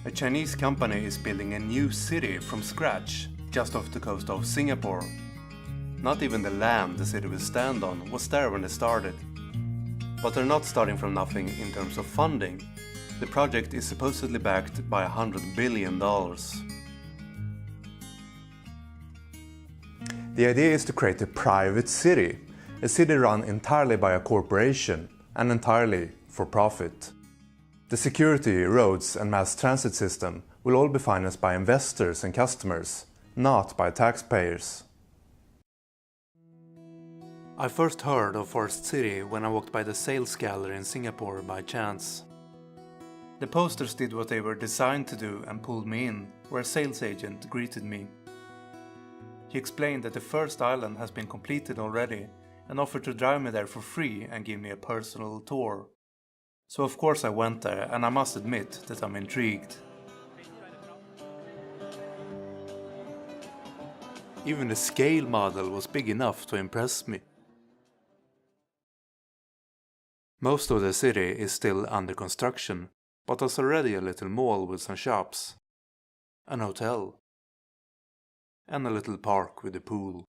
A Chinese company is building a new city from scratch, just off the coast of Singapore. Not even the land the city will stand on was there when it started. But they're not starting from nothing in terms of funding. The project is supposedly backed by $100 billion. The idea is to create a private city, a city run entirely by a corporation and entirely for profit. The security, roads and mass transit system will all be financed by investors and customers, not by taxpayers. I first heard of Forest City when I walked by the sales gallery in Singapore by chance. The posters did what they were designed to do and pulled me in, where a sales agent greeted me. He explained that the first island has been completed already and offered to drive me there for free and give me a personal tour. So of course I went there, and I must admit that I'm intrigued. Even the scale model was big enough to impress me. Most of the city is still under construction, but there's already a little mall with some shops, an hotel, and a little park with a pool.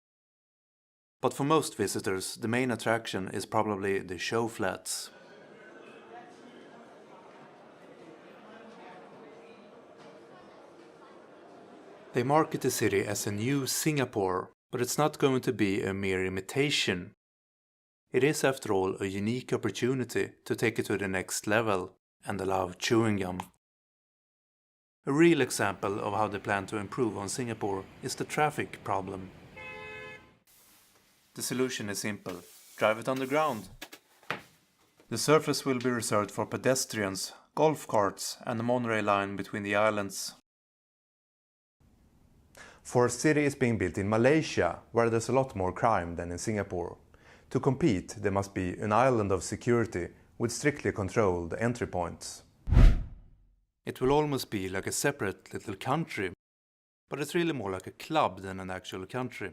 But for most visitors, the main attraction is probably the show flats. They market the city as a new Singapore, but it's not going to be a mere imitation. It is, after all, a unique opportunity to take it to the next level and allow chewing gum. A real example of how they plan to improve on Singapore is the traffic problem. The solution is simple: drive it underground. The surface will be reserved for pedestrians, golf carts and a monorail line between the islands. Forest City is being built in Malaysia, where there's a lot more crime than in Singapore. To compete, there must be an island of security with strictly controlled entry points. It will almost be like a separate little country, but it's really more like a club than an actual country.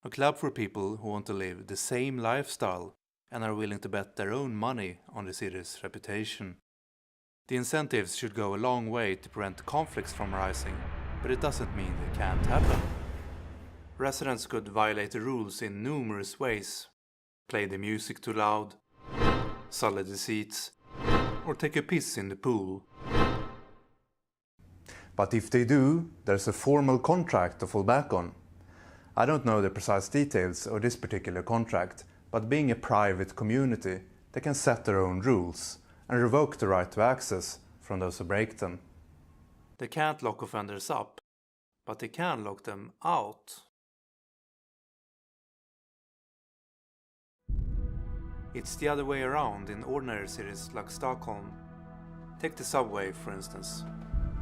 A club for people who want to live the same lifestyle and are willing to bet their own money on the city's reputation. The incentives should go a long way to prevent conflicts from rising, but it doesn't mean they can't happen. Residents could violate the rules in numerous ways. Play the music too loud, sully the seats, or take a piss in the pool. But if they do, there's a formal contract to fall back on. I don't know the precise details of this particular contract, but being a private community, they can set their own rules and revoke the right to access from those who break them. They can't lock offenders up, but they can lock them out. It's the other way around in ordinary cities like Stockholm. Take the subway, for instance.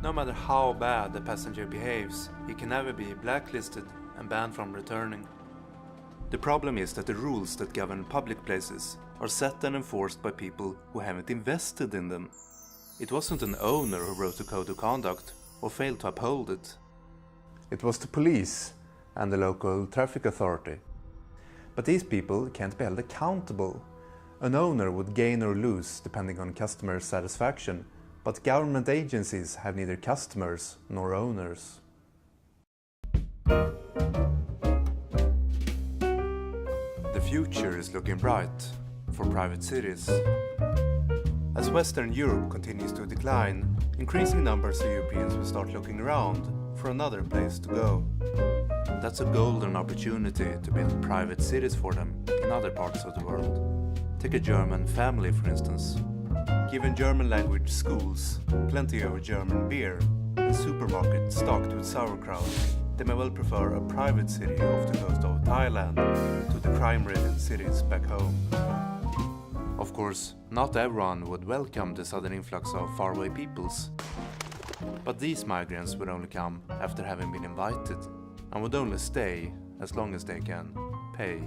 No matter how bad the passenger behaves, he can never be blacklisted and banned from returning. The problem is that the rules that govern public places are set and enforced by people who haven't invested in them. It wasn't an owner who wrote a code of conduct or failed to uphold it. It was the police and the local traffic authority. But these people can't be held accountable. An owner would gain or lose depending on customer satisfaction, but government agencies have neither customers nor owners. The future is looking bright for private cities. As Western Europe continues to decline, increasing numbers of Europeans will start looking around for another place to go. That's a golden opportunity to build private cities for them in other parts of the world. Take a German family, for instance. Given German language schools, plenty of German beer, and supermarkets stocked with sauerkraut, they may well prefer a private city off the coast of Thailand to the crime-ridden cities back home. Of course, not everyone would welcome the sudden influx of faraway peoples, but these migrants would only come after having been invited, and would only stay as long as they can pay.